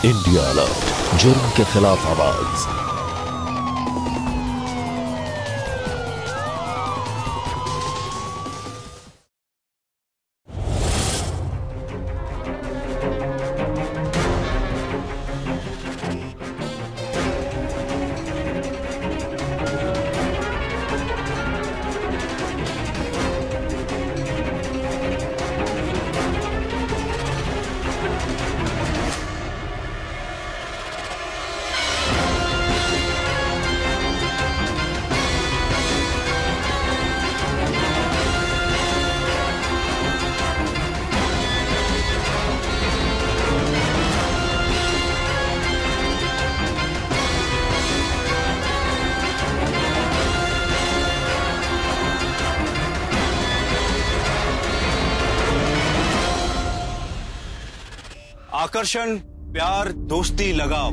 India alert, जुर्म के खिलाफ आवाज। आकर्षण, प्यार, दोस्ती, लगाव,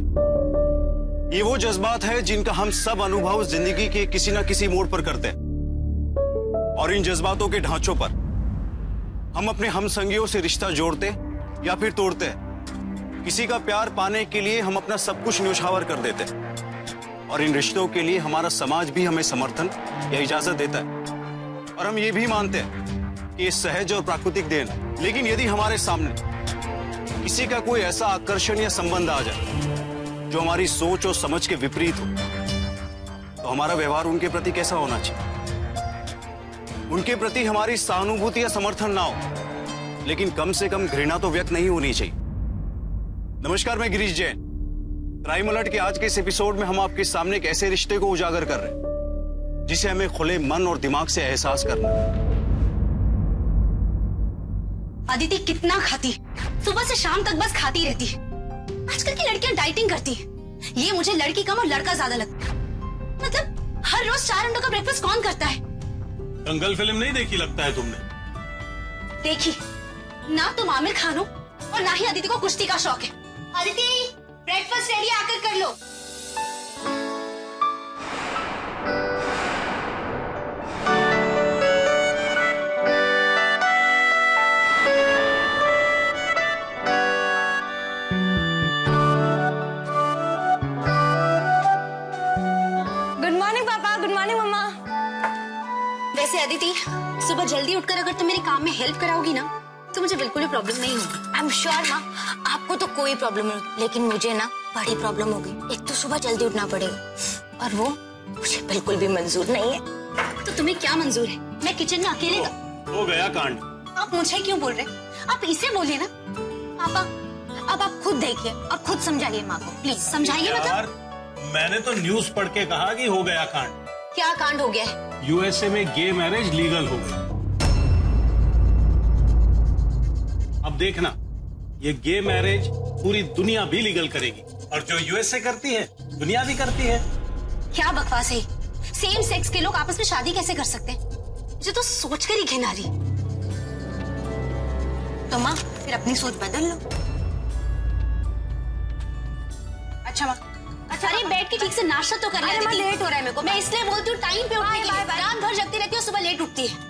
ये वो जज्बात है जिनका हम सब अनुभव जिंदगी के किसी न किसी मोड़ पर करते हैं। और इन जज्बातों के ढांचों पर हम अपने हमसंगियों से रिश्ता जोड़ते या फिर तोड़ते हैं। किसी का प्यार पाने के लिए हम अपना सब कुछ न्योछावर कर देते हैं और इन रिश्तों के लिए हमारा समाज भी हमें समर्थन या इजाजत देता है और हम ये भी मानते हैं कि ये सहज और प्राकृतिक देन है। लेकिन यदि हमारे सामने किसी का कोई ऐसा आकर्षण या संबंध आ जाए जो हमारी सोच और समझ के विपरीत हो, तो हमारा व्यवहार उनके प्रति कैसा होना चाहिए? उनके प्रति हमारी सहानुभूति या समर्थन ना हो, लेकिन कम से कम घृणा तो व्यक्त नहीं होनी चाहिए। नमस्कार, मैं गिरीश जैन। क्राइम अलर्ट के आज के इस एपिसोड में हम आपके सामने एक ऐसे रिश्ते को उजागर कर रहे हैं जिसे हमें खुले मन और दिमाग से एहसास करना है। अदिति कितना खाती, सुबह से शाम तक बस खाती रहती है। आजकल की लड़कियां डाइटिंग करती हैं। ये मुझे लड़की कम और लड़का ज्यादा लगता है। मतलब हर रोज 4 अंडों का ब्रेकफास्ट कौन करता है? दंगल फिल्म नहीं देखी लगता है तुमने? देखी ना, तुम आमिर खान हो और ना ही अदिति को कुश्ती का शौक है। अदिति, ब्रेकफास्ट रेडी, आकर कर लो। अदिति, सुबह जल्दी उठकर अगर तुम मेरे काम में हेल्प कराओगी ना, तो मुझे बिल्कुल भी प्रॉब्लम नहीं होगी। आई एम श्योर माँ, आपको तो कोई प्रॉब्लम नहीं, लेकिन मुझे ना बड़ी प्रॉब्लम होगी। एक तो सुबह जल्दी उठना पड़ेगा और वो मुझे बिल्कुल भी मंजूर नहीं है। तो तुम्हें क्या मंजूर है? मैं किचन में अकेले हो गया कांड। आप मुझे क्यों बोल रहे? आप इसे बोलिए ना। पापा, अब आप खुद देखिए और खुद समझाइए माँ को, प्लीज समझाइए। मतलब मैंने तो न्यूज पढ़ के कहा कि हो गया कांड। क्या कांड हो गया है? यूएसए में गे मैरिज लीगल हो गई। अब देखना, ये गे मैरिज पूरी दुनिया भी लीगल करेगी और जो यूएसए करती है दुनिया भी करती है। क्या बकवास है? सेम सेक्स के लोग आपस में शादी कैसे कर सकते हैं? मुझे तो सोचकर ही घिन आ रही। तो माँ फिर अपनी सोच बदल लो। अच्छा माँ, अरे बैठ के ठीक से नाश्ता तो कर ले। लेट हो रहा है मेरे को। मैं इसलिए बोलती हूँ टाइम पे उठने के लिए। रात भर जगती रहती है, सुबह लेट उठती है।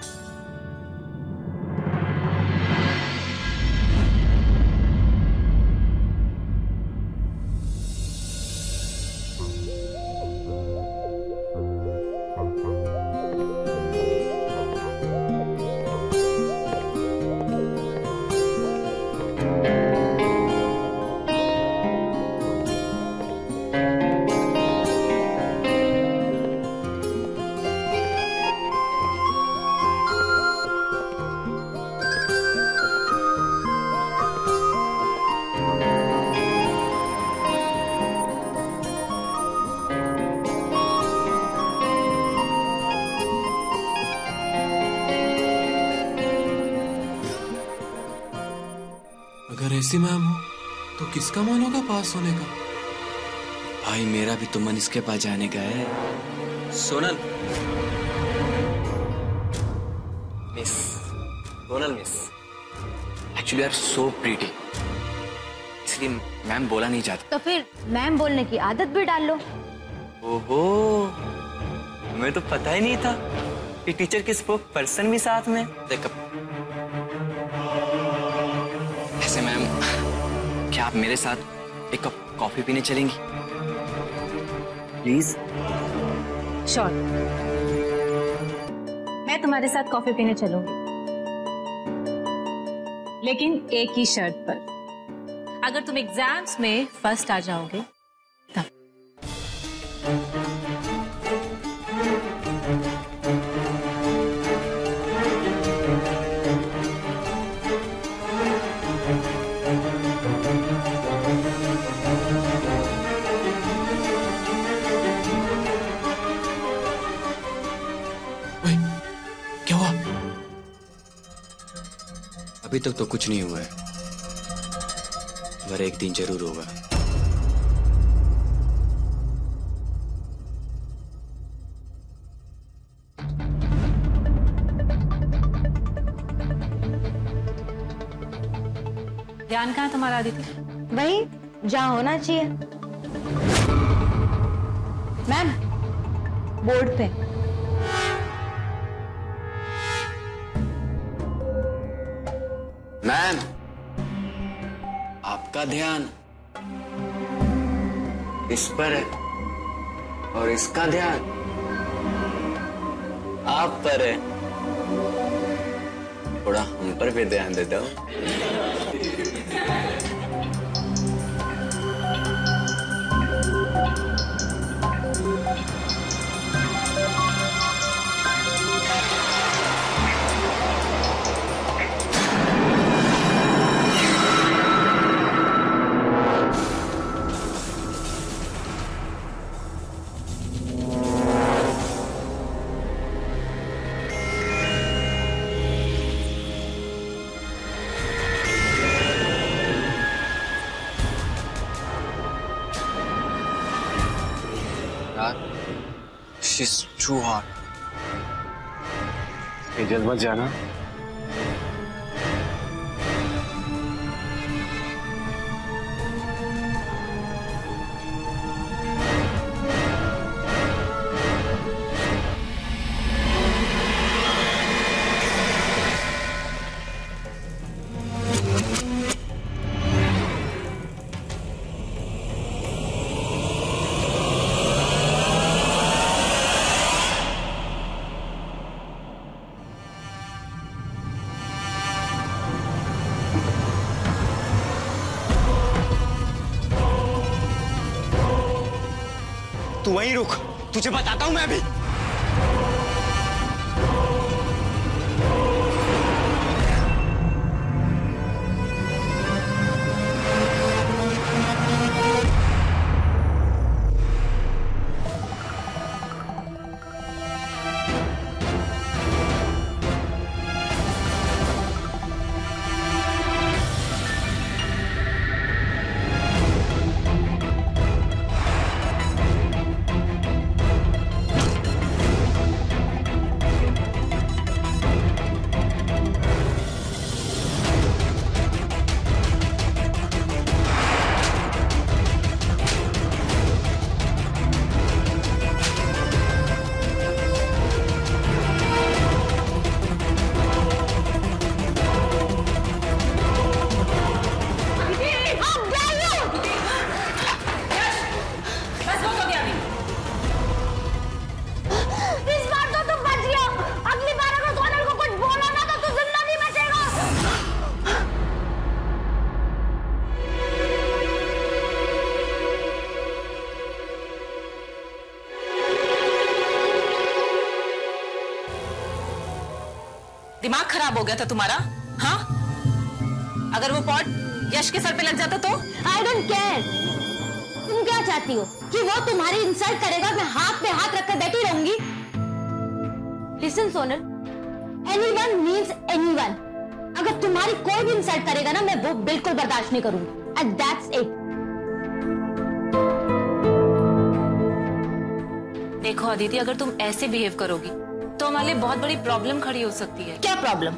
अगर ऐसी मैम हो तो किसका मन होगा पास होने का? भाई मेरा भी तो मन इसके पास जाने का है। Sonal miss, Sonal miss, actually are so pretty, इसलिए मैम बोला नहीं चाहती। तो फिर मैम बोलने की आदत भी डाल लो। ओहो, हमें तो पता ही नहीं था कि टीचर के स्पोक पर्सन भी साथ में। देख ऐसे मैम, क्या आप मेरे साथ एक कप कॉफी पीने चलेंगी प्लीज? श्योर, मैं तुम्हारे साथ कॉफी पीने चलूंगी, लेकिन एक ही शर्त पर। अगर तुम एग्जाम्स में फर्स्ट आ जाओगे तब। क्या हुआ? अभी तक तो कुछ नहीं हुआ है, मगर एक दिन जरूर होगा। ध्यान कहाँ तुम्हारा आदित्य? वही जहाँ होना चाहिए। मैम, बोर्ड पे। मैम, आपका ध्यान इस पर है और इसका ध्यान आप पर है। थोड़ा हम पर भी ध्यान दे दो। She's too hot. जल्द मत जाना। तू वहीं रुक, तुझे बताता हूं मैं अभी। दिमाग खराब हो गया था तुम्हारा? हाँ, अगर वो पॉट यश के सर पे लग जाता तो? I don't care. तुम क्या चाहती हो कि वो तुम्हारी इंसल्ट करेगा, मैं हाथ पे हाथ रखकर बैठी रहूंगी? Listen Sonal, anyone means anyone. अगर तुम्हारी कोई भी इंसल्ट करेगा ना, मैं वो बिल्कुल बर्दाश्त नहीं करूंगी। And that's it. देखो अदिति, अगर तुम ऐसे बिहेव करोगी तो हमारे लिए बहुत बड़ी प्रॉब्लम खड़ी हो सकती है। क्या प्रॉब्लम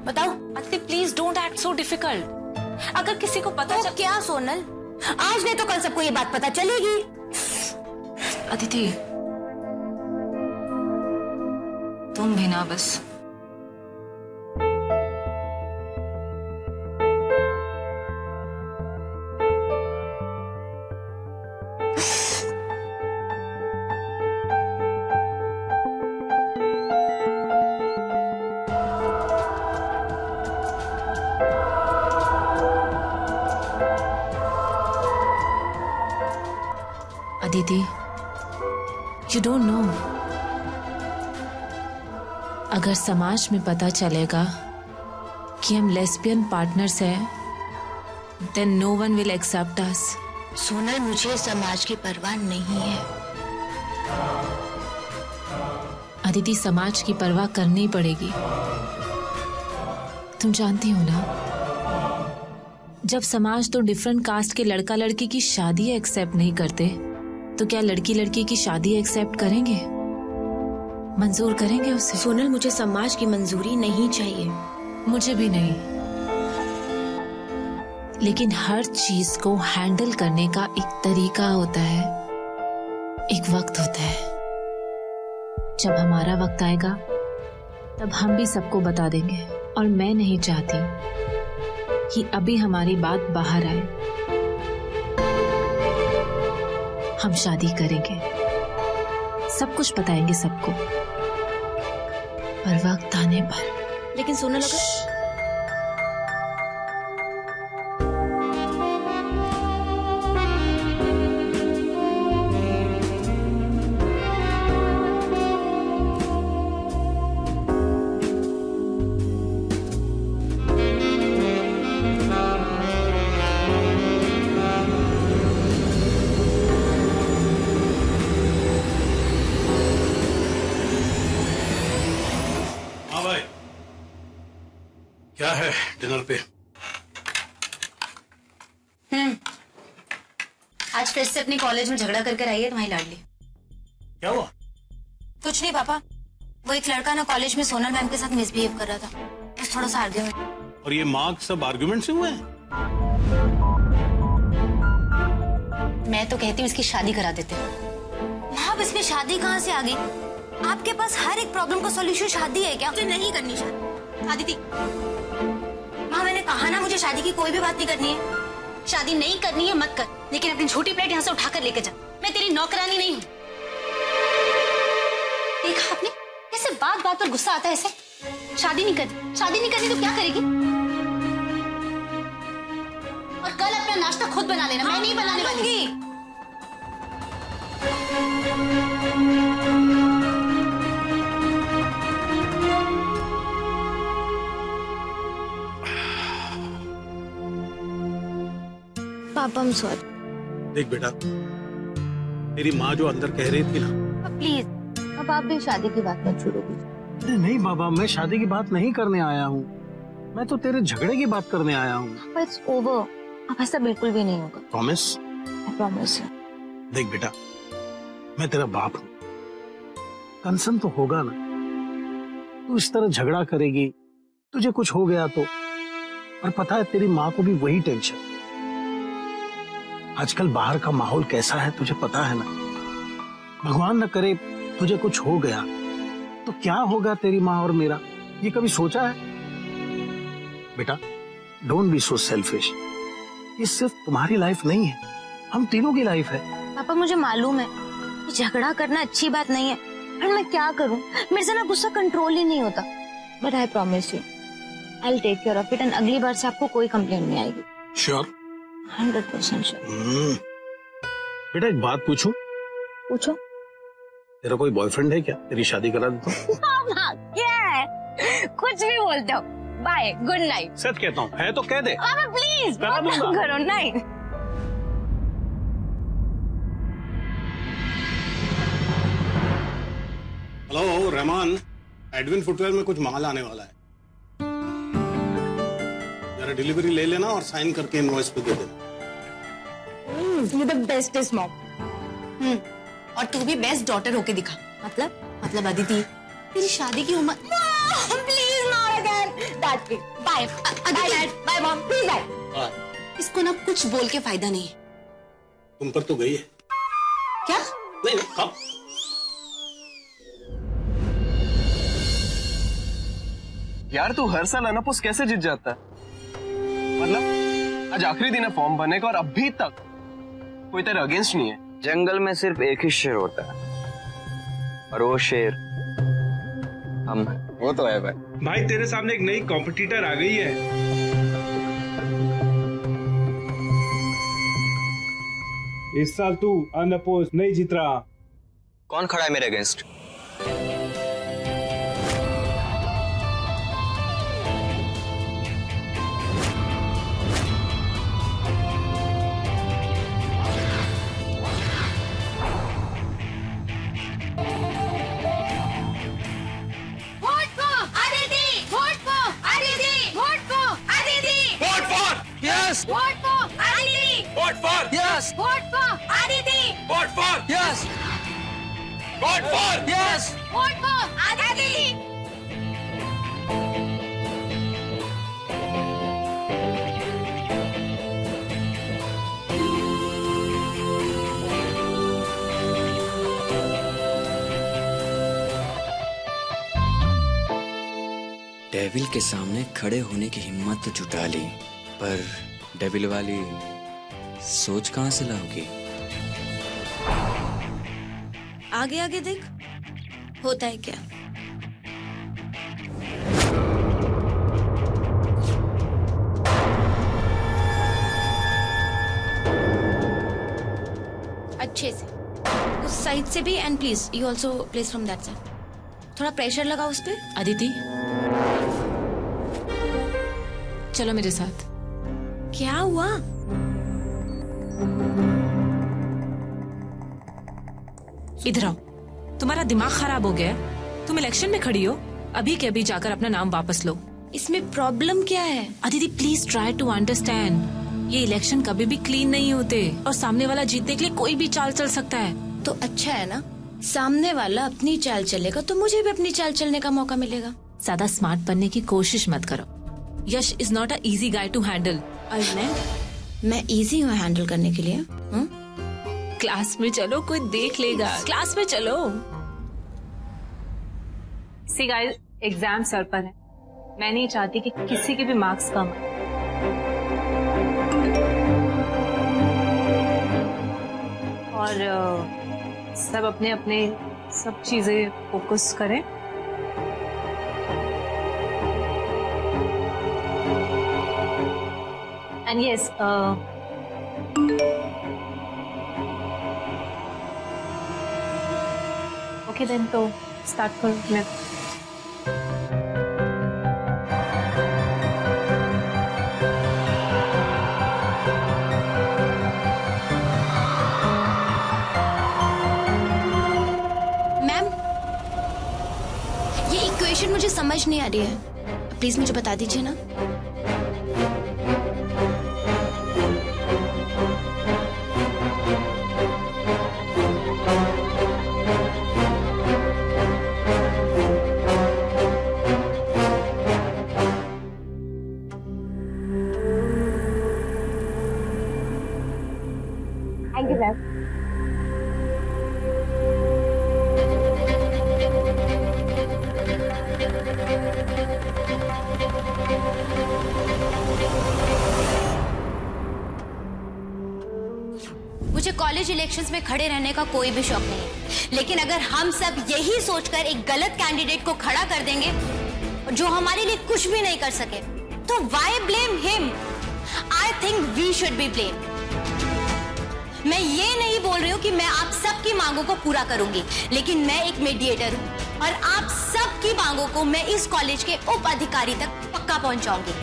बताओ? Aditi please don't act so difficult. अगर किसी को पता तो क्या सोनल, आज नहीं तो कल सबको ये बात पता चलेगी। अदिति तुम भी ना बस। अदिति, यू डोंट नो, अगर समाज में पता चलेगा कि हम लेस्बियन पार्टनर्स हैं, then no one will accept us. Sonal, मुझे समाज की परवाह नहीं है। अदिति, समाज की परवाह करनी पड़ेगी। तुम जानती हो ना, जब समाज तो डिफरेंट कास्ट के लड़का लड़की की शादी एक्सेप्ट नहीं करते, तो क्या लड़की लड़की की शादी एक्सेप्ट करेंगे, मंजूर करेंगे उसे? सोनल, मुझे समाज की मंजूरी नहीं चाहिए। मुझे भी नहीं, लेकिन हर चीज को हैंडल करने का एक तरीका होता है, एक वक्त होता है। जब हमारा वक्त आएगा तब हम भी सबको बता देंगे, और मैं नहीं चाहती कि अभी हमारी बात बाहर आए। हम शादी करेंगे, सब कुछ बताएंगे सबको, पर वक्त आने पर। लेकिन सोनल, अगर क्या है डिनर पे? आज फिर से अपने कॉलेज में झगड़ा करके आई है तुम्हारी लाडली। क्या हुआ? कुछ नहीं पापा, वो एक लड़का ना कॉलेज में सोनल मैम के साथ मिसबिहेव कर रहा था, बस थोड़ा सा आर्ग्यूमेंट। और ये मार्क्स सब आर्गुमेंट से हुए हैं? मैं तो कहती हूँ इसकी शादी करा देते। माँ, अब इसमें शादी कहाँ से आ गई? आपके पास हर एक प्रॉब्लम का सॉल्यूशन शादी है क्या? मुझे नहीं करनी शादी। आदिति, माँ, मैंने कहा ना, मुझे शादी की कोई भी बात नहीं करनी है। शादी नहीं करनी है मत कर, लेकिन अपनी छोटी प्लेट यहाँ से उठाकर लेके जा। मैं तेरी नौकरानी नहीं हूँ। देखा आपने कैसे बात बात पर गुस्सा आता है ऐसे? शादी नहीं करनी तो क्या करेगी? और कल अपना नाश्ता खुद बना लेना, मैं नहीं बनाने वाली। पापा, I'm sorry। देख बेटा, तेरी माँ जो अंदर कह रही थी ना, प्लीज अब आप भी शादी की बात मत शुरू कीजिए। अरे नहीं बाबा, मैं शादी की बात नहीं करने आया हूँ, मैं तो तेरे झगड़े की बात करने आया हूँ। But it's over। अब ऐसा बिल्कुल भी नहीं होगा। प्रॉमिस? I promise you। देख बेटा, मैं तेरा बाप हूँ, कंसर्न तो होगा ना। तू इस तरह झगड़ा करेगी, तुझे कुछ हो गया तो, और पता है तेरी माँ को भी वही टेंशन। आजकल बाहर का माहौल कैसा है तुझे पता है ना। भगवान न करे तुझे कुछ हो गया तो क्या होगा तेरी माँ और मेरा, ये कभी सोचा है? बेटा, डोंट बी सो सेल्फिश। ये सिर्फ तुम्हारी लाइफ नहीं है, हम तीनों की लाइफ है। पापा, मुझे मालूम है कि झगड़ा करना अच्छी बात नहीं है, पर मैं क्या करूं? मेरे से ना गुस्सा कंट्रोल ही नहीं होता। But I promise you, I will take care of it, and अगली बार से आपको कोई कंप्लेंट नहीं आएगी। श्योर? 100% श्योर। बेटा, एक बात पूछूं? पूछो। तेरा कोई बॉयफ्रेंड है क्या? तेरी शादी करा देता हूं। पापा, क्या है? कुछ भी बोलते हो। Bye, good night. सच कहता हूँ, है तो कह दे। पापा प्लीज करा दूंगा। करो। Night. Hello Rahman, Edwin footwear में कुछ माल आने वाला है, जरा डिलीवरी ले लेना और साइन करके इनवॉइस पे दे देना। You the bestest mom. और तू भी बेस्ट डॉटर होके दिखा। मतलब अदिति, तेरी शादी की उम्र। Please not again. That's it. Bye bye mom, please bye. इसको ना कुछ बोल के फायदा नहीं है। तुम पर तो गई है। क्या? नहीं, कब? यार, तू हर साल अनपुस कैसे जीत जाता है? मतलब आज आखिरी दिन है फॉर्म भरने का और अभी तक कोई तेरे अगेंस्ट नहीं है। जंगल में सिर्फ एक ही शेर होता है, और वो शेर हम। वो तो है भाई। भाई, तेरे सामने एक नई कॉम्पिटिटर आ गई है। इस साल तू अनअपोज नहीं जीत रहा। कौन खड़ा है मेरे against? Yes! Vote for Aditi! Vote for! Yes! Vote for Aditi! Vote for! Yes! Vote for! Yes! Vote for Aditi! Devil के सामने खड़े होने की हिम्मत तो जुटा ली, पर डेविल वाली सोच कहां से लाओगी? आगे आगे देख, होता है क्या। अच्छे से उस साइड से भी, and please you also place from that side. थोड़ा प्रेशर लगा उस पे। अदिति, चलो मेरे साथ। क्या हुआ? इधर आओ। तुम्हारा दिमाग खराब हो गया है? तुम इलेक्शन में खड़ी हो, अभी के अभी जाकर अपना नाम वापस लो। इसमें प्रॉब्लम क्या है? Aditi please try to understand. ये इलेक्शन कभी भी क्लीन नहीं होते और सामने वाला जीतने के लिए कोई भी चाल चल सकता है। तो अच्छा है ना, सामने वाला अपनी चाल चलेगा तो मुझे भी अपनी चाल चलने का मौका मिलेगा। ज्यादा स्मार्ट बनने की कोशिश मत करो। Yash is not a easy guy to handle. और मैं इजी हूँ हैंडल करने के लिए। क्लास में चलो, कोई देख लेगा। क्लास में चलो। सी गाइस, एग्जाम सर पर है। मैं नहीं चाहती कि किसी के भी मार्क्स कम आए। और सब अपने अपने सब चीजें फोकस करें। एंड यस, ओके देन, तो स्टार्ट करो। मैं मुझे समझ नहीं आ रही है, प्लीज मुझे बता दीजिए ना। Thank you ma'am. मुझे कॉलेज इलेक्शंस में खड़े रहने का कोई भी शौक नहीं है, लेकिन अगर हम सब यही सोचकर एक गलत कैंडिडेट को खड़ा कर देंगे जो हमारे लिए कुछ भी नहीं कर सके, तो why blame him? I think we should be blame. मैं ये नहीं बोल रही हूँ कि मैं आप सबकी मांगों को पूरा करूंगी, लेकिन मैं एक मीडिएटर हूँ और आप सबकी मांगों को मैं इस कॉलेज के उप अधिकारी तक पक्का पहुंचाऊंगी।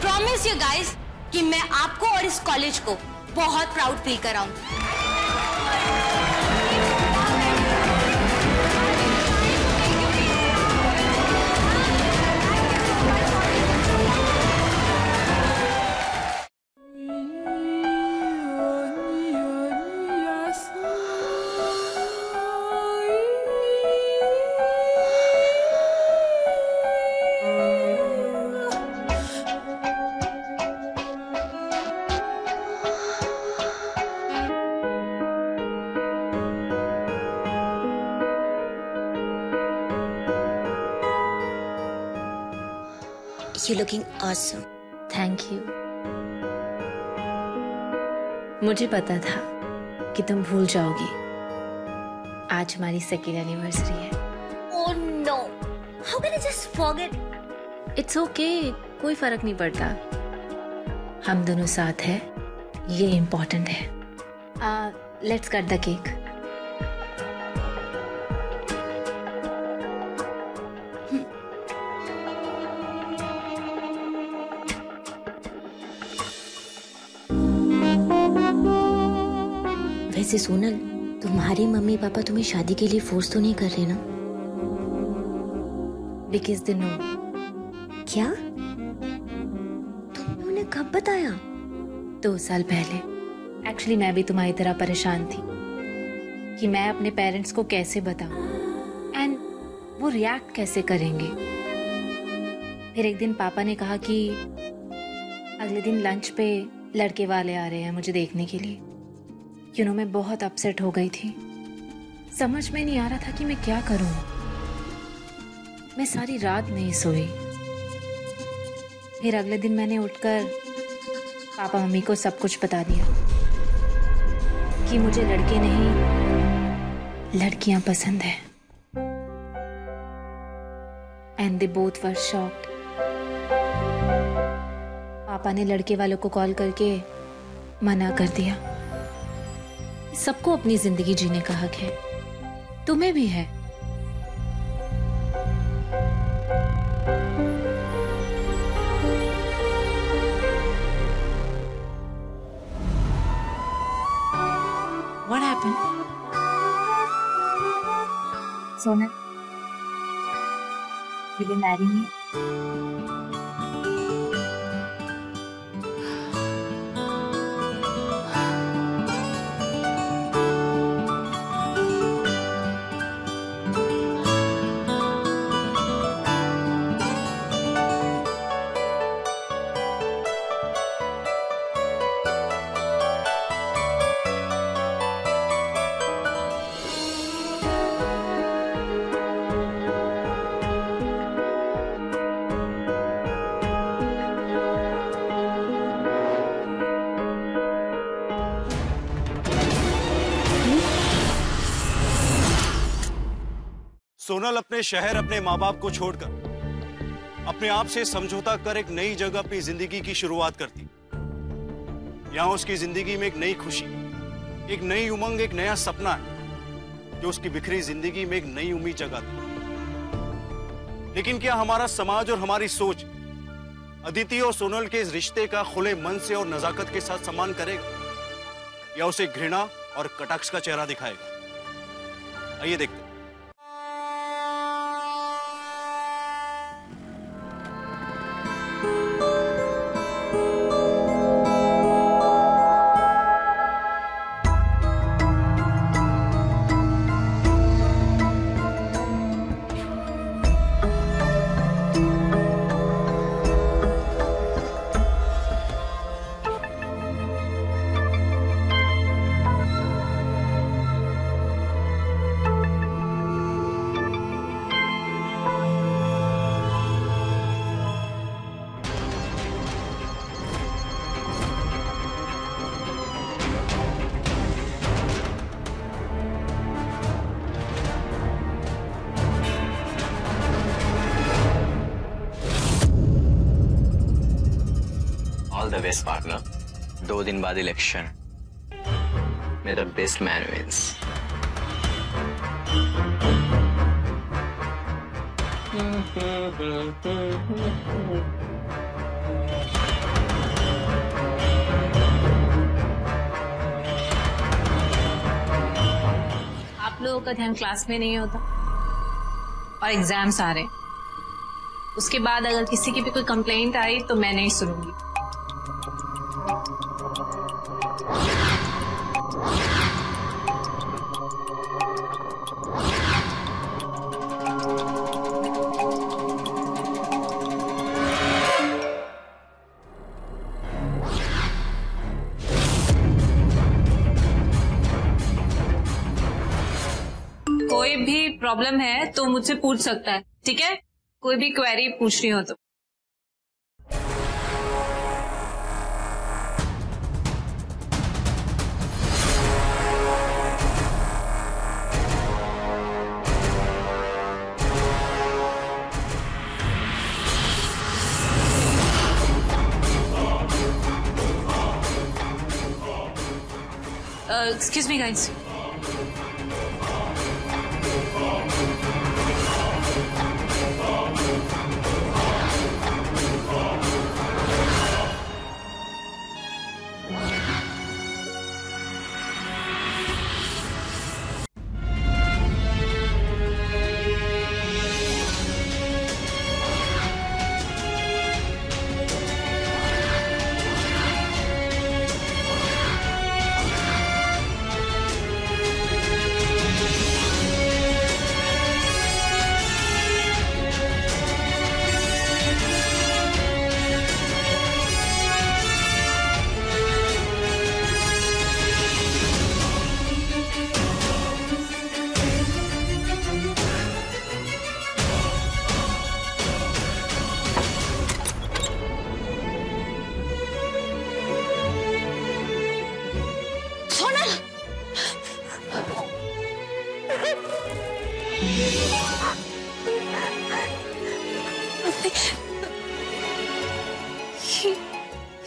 प्रॉमिस यू गाइस कि मैं आपको और इस कॉलेज को बहुत प्राउड फील कराऊंगी। You're looking awesome. Thank you. मुझे पता था कि तुम भूल जाओगी। आज हमारी सेकेंड एनिवर्सरी है। Oh no! How can I just forget? It's okay, कोई फर्क नहीं पड़ता। हम दोनों साथ हैं, ये इम्पोर्टेंट है। Let's cut the cake. वैसे सोनल, तुम्हारे मम्मी पापा तुम्हें शादी के लिए फोर्स तो नहीं कर रहे ना? Because they know. क्या? तुमने उन्हें कब बताया? 2 साल पहले। एक्चुअली मैं भी तुम्हारी तरह परेशान थी कि मैं अपने पेरेंट्स को कैसे बताऊं एंड वो रिएक्ट कैसे करेंगे। फिर एक दिन पापा ने कहा कि अगले दिन लंच पे लड़के वाले आ रहे हैं मुझे देखने के लिए। मैं बहुत अपसेट हो गई थी। समझ में नहीं आ रहा था कि मैं क्या करूं। मैं सारी रात नहीं सोई। फिर अगले दिन मैंने उठकर पापा मम्मी को सब कुछ बता दिया कि मुझे लड़के नहीं लड़कियां पसंद है। And they both were shocked. पापा ने लड़के वालों को कॉल करके मना कर दिया। सबको अपनी जिंदगी जीने का हक है, तुम्हें भी है। What happened? Sonal, will you marry me? Sonal अपने शहर, अपने माँ बाप को छोड़कर अपने आप से समझौता कर एक नई जगह अपनी जिंदगी की शुरुआत करती। यहाँ उसकी जिंदगी में एक नई खुशी, एक नई उमंग, एक नया सपना है जो उसकी बिखरी जिंदगी में एक नई उम्मीद जगाती। लेकिन क्या हमारा समाज और हमारी सोच अदिति और सोनल के इस रिश्ते का खुले मन से और नजाकत के साथ सम्मान करेगा या उसे घृणा और कटाक्ष का चेहरा दिखाएगा? आइए देखते हैं। All the best partner. 2 दिन बाद इलेक्शन, मेरा बेस्ट मैन विंस। आप लोगों का ध्यान क्लास में नहीं होता और एग्जाम्स आ रहे, उसके बाद अगर किसी की भी कोई कंप्लेंट आई तो मैं नहीं सुनूंगी। कोई भी प्रॉब्लम है तो मुझसे पूछ सकता है, ठीक है? कोई भी क्वेरी पूछनी हो तो। Excuse me guys.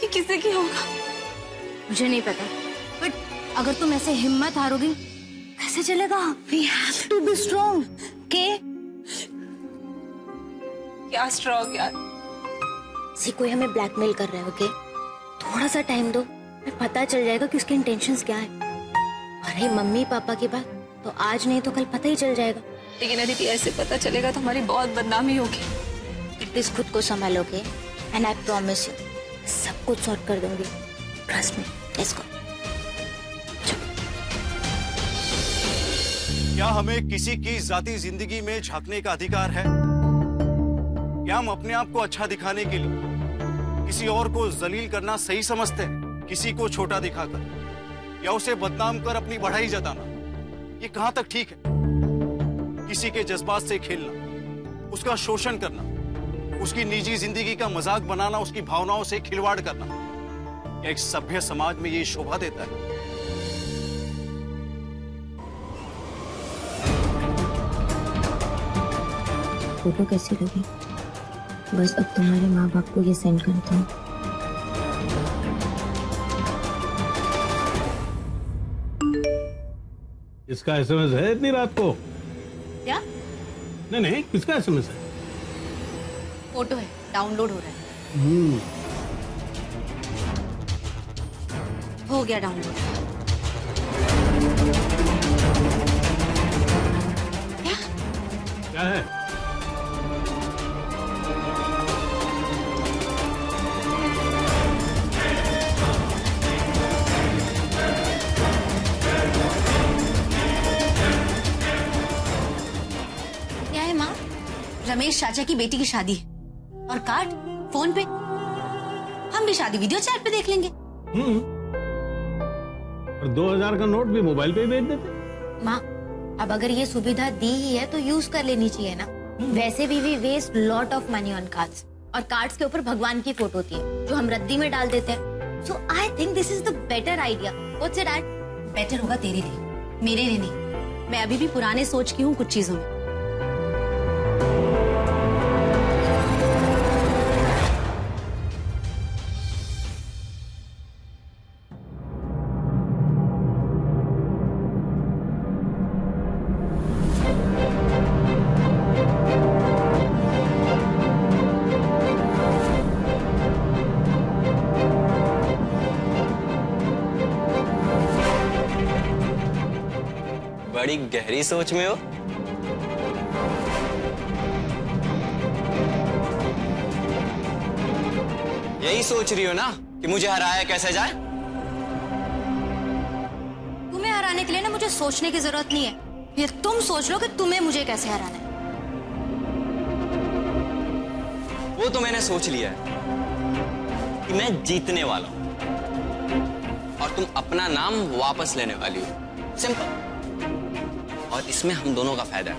ये किसी की होगा मुझे नहीं पता, बट अगर तुम ऐसे हिम्मत हारोगी कैसे चलेगा? We have to be strong, okay? क्या स्ट्रॉन्ग यार? किसी कोई हमें ब्लैकमेल कर रहा है, ओके? थोड़ा सा टाइम दो, फिर पता चल जाएगा कि उसके इंटेंशंस क्या है। अरे मम्मी पापा की बात तो आज नहीं तो कल पता ही चल जाएगा। लेकिन अदिति ऐसे पता चलेगा तो हमारी बहुत बदनामी होगी। प्लीज खुद को संभालोगे, एंड आई प्रॉमिस यू सब कुछ सॉर्ट कर दूंगी। Trust me, let's go. क्या हमें किसी की जाती जिंदगी में झांकने का अधिकार है? क्या हम अपने आप को अच्छा दिखाने के लिए किसी और को जलील करना सही समझते हैं? किसी को छोटा दिखाकर या उसे बदनाम कर अपनी बढ़ाई जताना, ये कहां तक ठीक है? किसी के जज्बात से खेलना, उसका शोषण करना, उसकी निजी जिंदगी का मजाक बनाना, उसकी भावनाओं से खिलवाड़ करना, क्या एक सभ्य समाज में ये शोभा देता है? फोटो कैसी लगी? बस अब तुम्हारे माँ बाप को ये सेंड करता हूँ। इसका एसएमएस है इतनी रात को? क्या? नहीं, किसका एसएमएस है? फोटो है, डाउनलोड हो रहा है। हो गया डाउनलोड। क्या है? क्या है माँ? रमेश चाचा की बेटी की शादी है और कार्ड फोन पे। हम भी शादी वीडियो चैट पे देख लेंगे। और 2000 का नोट भी मोबाइल पे ही भेज देते। माँ, अब अगर ये सुविधा दी ही है तो यूज कर लेनी चाहिए ना। वैसे भी we waste lot of money on cards, और कार्ड्स के ऊपर भगवान की फोटो होती है जो हम रद्दी में डाल देते हैं। So I think this is the better idea. What's it dad? Better होगा तेरे लिए, मेरे लिए नहीं। मैं अभी भी पुराने सोच की हूँ कुछ चीजों में। बड़ी गहरी सोच में हो। यही सोच रही हो ना कि मुझे हराया कैसे जाए? तुम्हें हराने के लिए ना मुझे सोचने की जरूरत नहीं है। ये तुम सोच लो कि तुम्हें मुझे कैसे हराना है। वो तो मैंने सोच लिया है कि मैं जीतने वाला हूं और तुम अपना नाम वापस लेने वाली हो। सिंपल। और इसमें हम दोनों का फायदा है।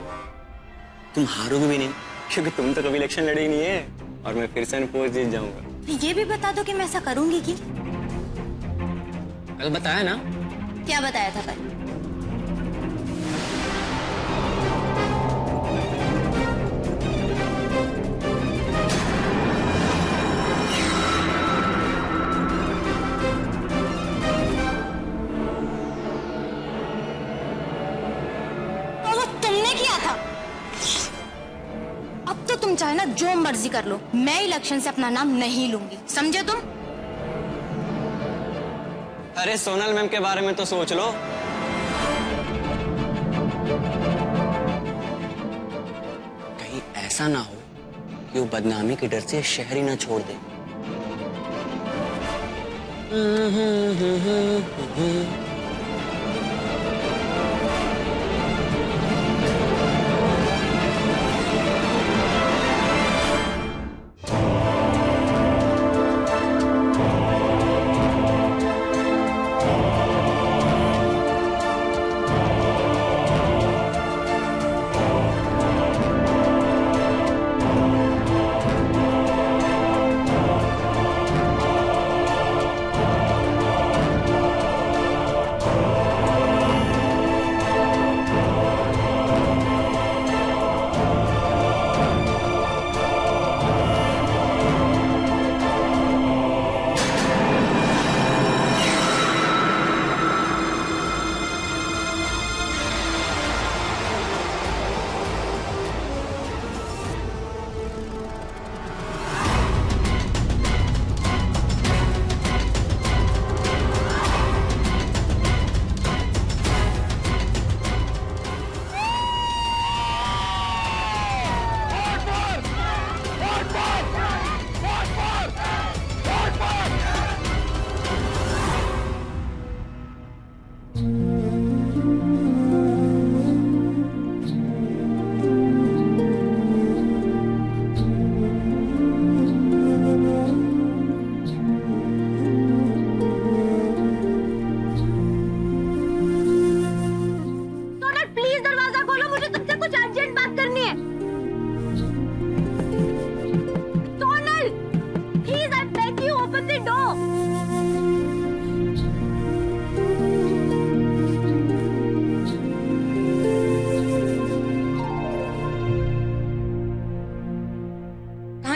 तुम हारोगे भी नहीं क्योंकि तुम तो कभी इलेक्शन लड़े ही नहीं है, और मैं फिर से अनपोज जीत जाऊंगा। ये भी बता दो कि मैं ऐसा करूंगी कि? कल बताया ना। क्या बताया था कल? चाहे ना जो मर्जी कर लो, मैं इलेक्शन से अपना नाम नहीं लूंगी, समझे तुम? अरे सोनल मैम के बारे में तो सोच लो। कहीं ऐसा ना हो कि वो बदनामी के डर से शहर ही ना छोड़ दे।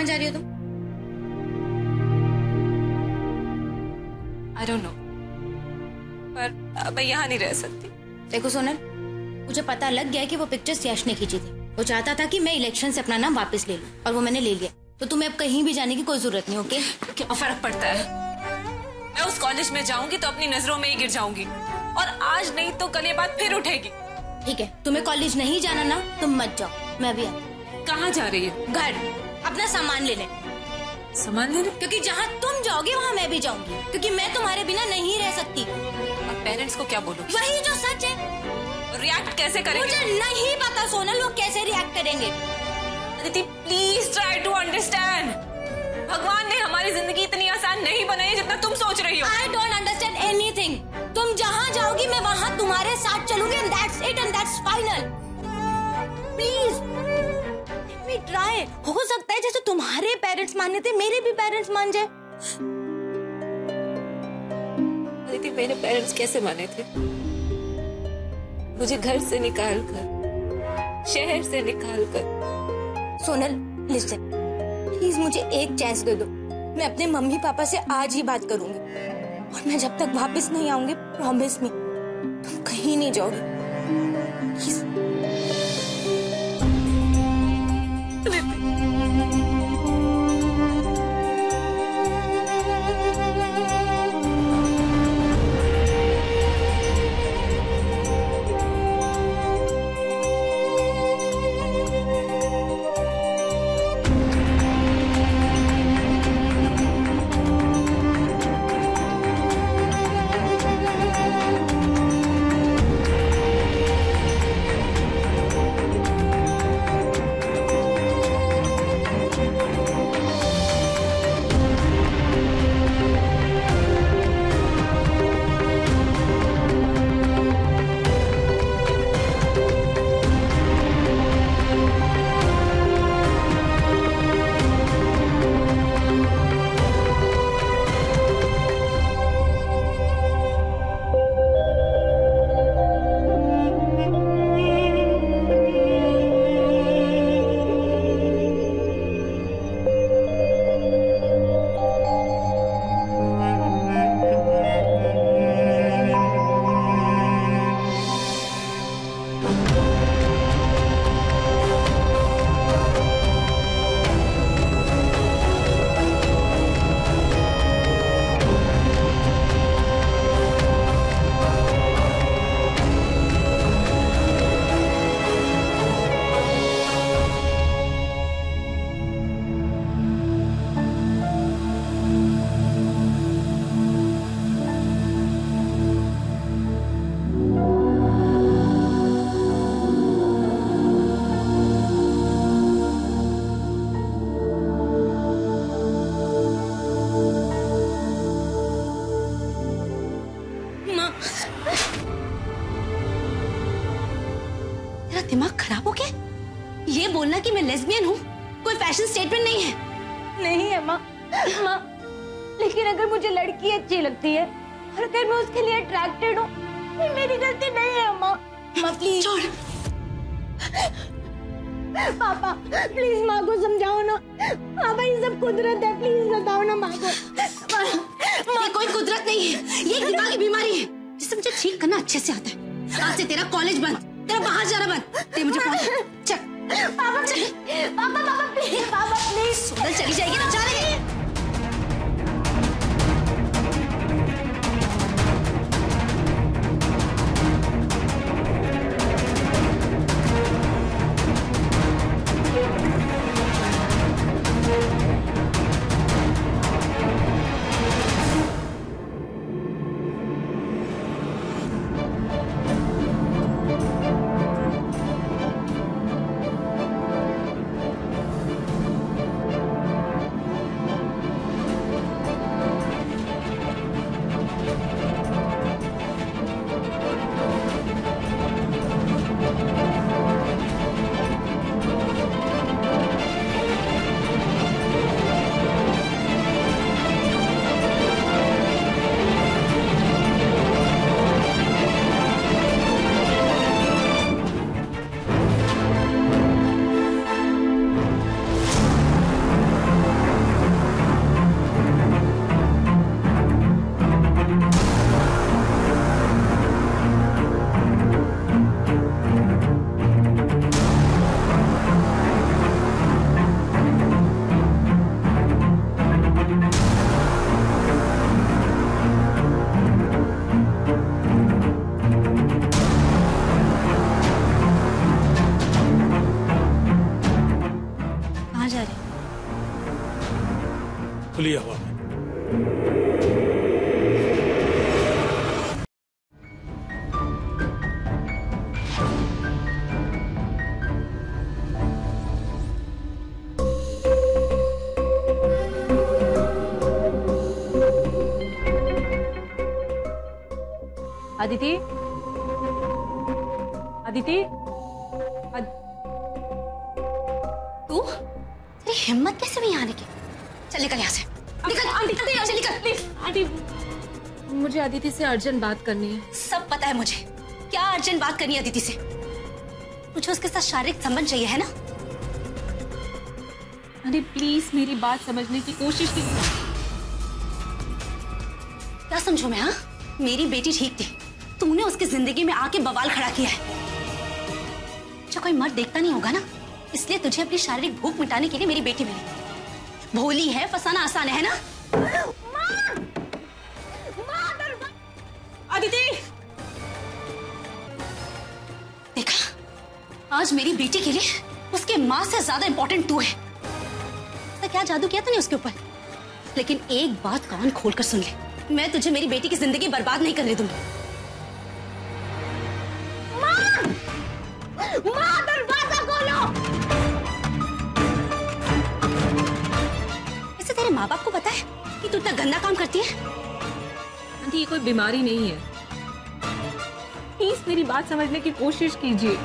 जा रही हो तुम? I don't know. पर अब मैं यहाँ नहीं रह सकती। देखो सोनल, मुझे पता लग गया कि वो पिक्चर्स यश ने खींची थी। वो चाहता था कि मैं इलेक्शन से अपना नाम वापस ले लूं, और वो मैंने ले लिया। तो तुम्हें अब कहीं भी जाने की कोई जरूरत नहीं, ओके? क्या फर्क पड़ता है? मैं उस कॉलेज में जाऊंगी तो अपनी नजरों में ही गिर जाऊंगी, और आज नहीं तो कल ये बात फिर उठेगी। ठीक है, तुम्हें कॉलेज नहीं जाना ना, तुम मत जाओ, मैं भी आती। कहाँ जा रही है? घर, अपना सामान लेने। सामान लेने? क्योंकि जहाँ तुम जाओगे वहाँ मैं भी जाऊंगी, क्योंकि मैं तुम्हारे बिना नहीं रह सकती। और पेरेंट्स को क्या बोलूं? वही जो सच है। रिएक्ट कैसे करेंगे? मुझे नहीं पता सोनल, वो कैसे रिएक्ट करेंगे। Aditi please try to understand. भगवान ने हमारी जिंदगी इतनी आसान नहीं बनाई है जितना तुम सोच रही हो। I don't understand anything. तुम जहाँ जाओगी मैं वहाँ तुम्हारे साथ चलूंगी, and that's it, and that's final. Please, let me try. हो सकता है जैसे तुम्हारे पेरेंट्स माने थे, मेरे भी पेरेंट्स मान जाए। अदिति मेरे पेरेंट्स कैसे माने थे? मुझे घर से निकाल कर, शहर से निकाल कर। सोनल लिसन, प्लीज मुझे एक चांस दे दो। मैं अपने मम्मी पापा से आज ही बात करूंगी, और मैं जब तक वापस नहीं आऊंगी, प्रॉमिस मी, तुम कहीं नहीं जाओगी। प्लीज। तेरा दिमाग खराब हो गया? ये बोलना कि मैं लेस्बियन हूँ कोई फैशन स्टेटमेंट नहीं है। नहीं है माँ, माँ, लेकिन अगर मुझे लड़की अच्छी लगती है और अगर मैं उसके लिए अट्रैक्टेड हूँ, ये मेरी गलती नहीं है माँ। माँ प्लीज छोड़। पापा प्लीज माँ को समझाओ ना। पापा ये सब कुदरत है, प्लीज बताओ ना माँ को। ये कोई कुदरत नहीं है, ये एक दिमागी बीमारी है जिसे मुझे ठीक करना अच्छे से आता है। आज से तेरा कॉलेज बंद, तेरा बाहर जाना बंद। ते मुझे फोन चल। पापा प्लीज, पापा प्लीज, पापा प्लीज। सोनल चली जाएगी ना, जा रहे हैं। खुली हवा में। अदिति, अदिति, तू? तेरी हिम्मत कैसे हुई आने की? चल निकल यहाँ से, निकल, चल निकल प्लीज। आंटी, मुझे अदिति से अर्जेंट बात करनी है। सब पता है मुझे, क्या अर्जेंट बात करनी है अदिति से? मुझे उसके साथ शारीरिक संबंध चाहिए है ना? आंटी प्लीज मेरी बात समझने की कोशिश कीजिए। क्या समझू मैं? हाँ, मेरी बेटी ठीक थी, तूने उसकी जिंदगी में आके बवाल खड़ा किया है। जो कोई मर्द देखता नहीं होगा ना, इसलिए तुझे अपनी शारीरिक भूख मिटाने के लिए मेरी बेटी मिली। भोली है, फंसाना आसान है ना? अदिति, देखा, आज मेरी बेटी के लिए उसके माँ से ज्यादा इंपॉर्टेंट तू है। ऐसा क्या जादू किया तूने उसके ऊपर? लेकिन एक बात कान खोलकर सुन ले, मैं तुझे मेरी बेटी की जिंदगी बर्बाद नहीं करने दूंगी। माँ दरवाजा खोलो। ऐसे तेरे माँ बाप को पता है कि तू इतना गंदा काम करती है? आंटी ये कोई बीमारी नहीं है, प्लीज मेरी बात समझने की कोशिश कीजिए।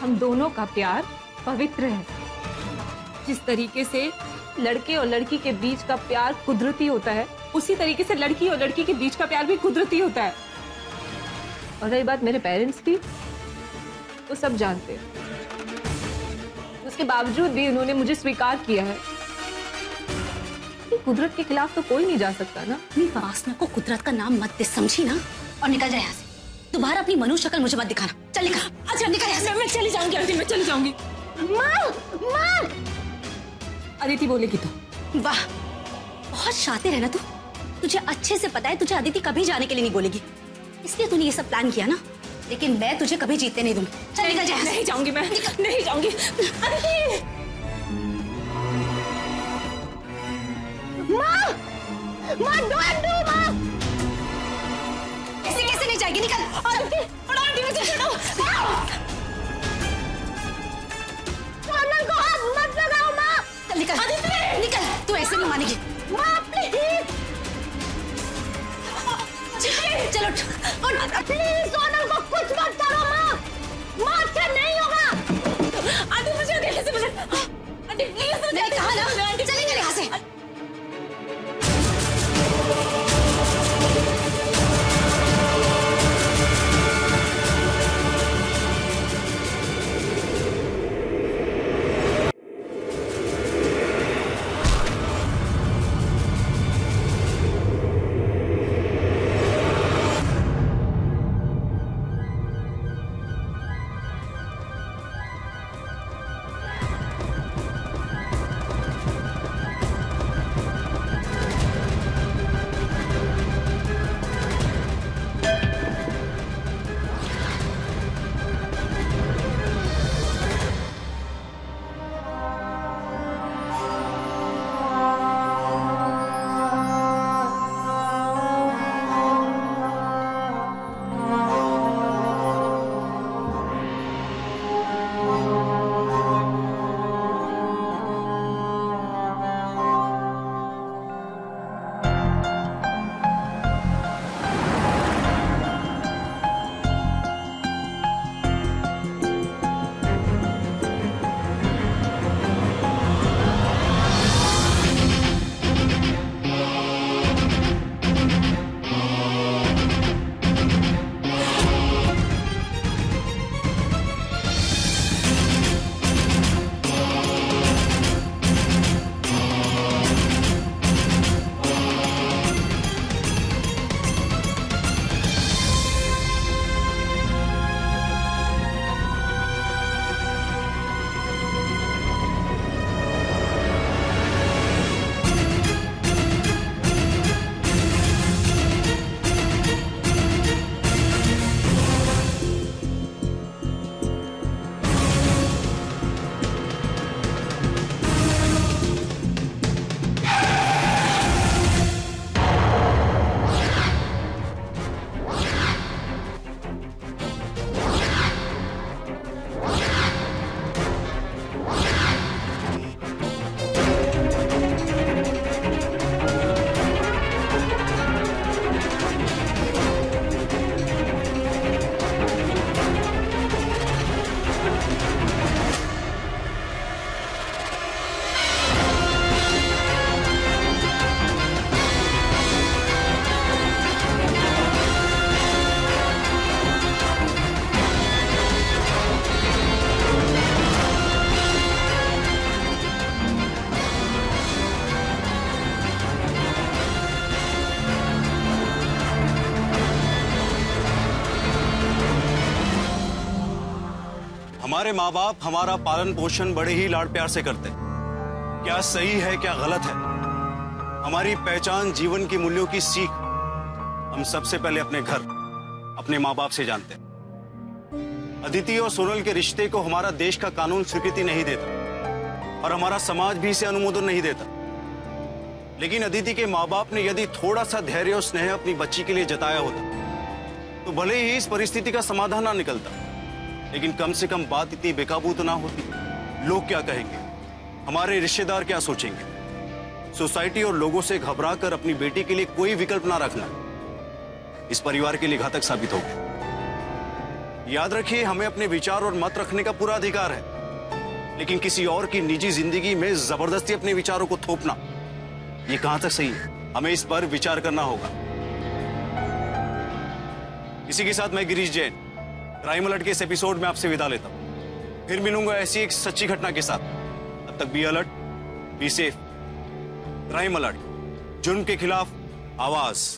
हम दोनों का प्यार पवित्र है। जिस तरीके से लड़के और लड़की के बीच का प्यार कुदरती होता है, उसी तरीके से लड़की और लड़की के बीच का प्यार भी कुदरती होता है। और रही बात मेरे पेरेंट्स की, तो सब जानते हैं। उसके बावजूद भी उन्होंने मुझे स्वीकार किया है। कुदरत के खिलाफ तो कोई नहीं जा सकता ना। अपनी वासना को कुदरत का नाम मत दे, समझी ना? और निकल जाए यहाँ से। दोबारा अपनी मनुष्य शक्ल मुझे मत दिखाना। चल निकल, अच्छा निकल यहाँ से। मैं चली जाऊंगी आंटी, मैं चली जाऊंगी। माँ, माँ। अदिति बोलेगी तो। वाह, बहुत शातिर है ना तू। तुझे अच्छे से पता है तुझे अदिति कभी जाने के लिए नहीं बोलेगी, इसलिए तूने ये सब प्लान किया ना। लेकिन मैं तुझे कभी जीतने नहीं दूंगी। चल निकल जा। नहीं जाऊंगी मैं, नहीं जाऊंगी। अदिति, माँ, माँ डोंट डू माँ। ऐसे कैसे नहीं जाएगी? निकल। आंटी मुझे छोड़ो। सोनल को हाथ मत लगाओ माँ। चल निकल। अदिति, निकल, तू ऐसे नहीं मानेगी। माँ प्लीज। चल सोनल उठ। प्लीज सोनल को कुछ मत करो माँ, माँ अच्छा नहीं होगा। आंटी मुझे अकेले से आंटी प्लीज मैंने कहा ना, चलेंगे यहाँ से। हमारे माँ बाप हमारा पालन पोषण बड़े ही लाड़ प्यार से करते हैं। क्या सही है क्या गलत है, हमारी पहचान जीवन के मूल्यों की सीख हम सबसे पहले अपने घर, अपने माँ बाप से जानते हैं। अदिति और सोनल के रिश्ते को हमारा देश का कानून स्वीकृति नहीं देता और हमारा समाज भी इसे अनुमोदन नहीं देता। लेकिन अदिति के माँ बाप ने यदि थोड़ा सा धैर्य और स्नेह अपनी बच्ची के लिए जताया होता तो भले ही इस परिस्थिति का समाधान ना निकलता, लेकिन कम से कम बात इतनी बेकाबू तो ना होती। लोग क्या कहेंगे, हमारे रिश्तेदार क्या सोचेंगे, सोसाइटी और लोगों से घबरा कर अपनी बेटी के लिए कोई विकल्प ना रखना इस परिवार के लिए घातक साबित होगा। याद रखिए, हमें अपने विचार और मत रखने का पूरा अधिकार है, लेकिन किसी और की निजी जिंदगी में जबरदस्ती अपने विचारों को थोपना ये कहां तक सही है, हमें इस पर विचार करना होगा। इसी के साथ मैं गिरीश जैन क्राइम अलर्ट के इस एपिसोड में आपसे विदा लेता हूं। फिर मिलूंगा ऐसी एक सच्ची घटना के साथ। तब तक be alert, be safe. Crime alert, जुर्म के खिलाफ आवाज।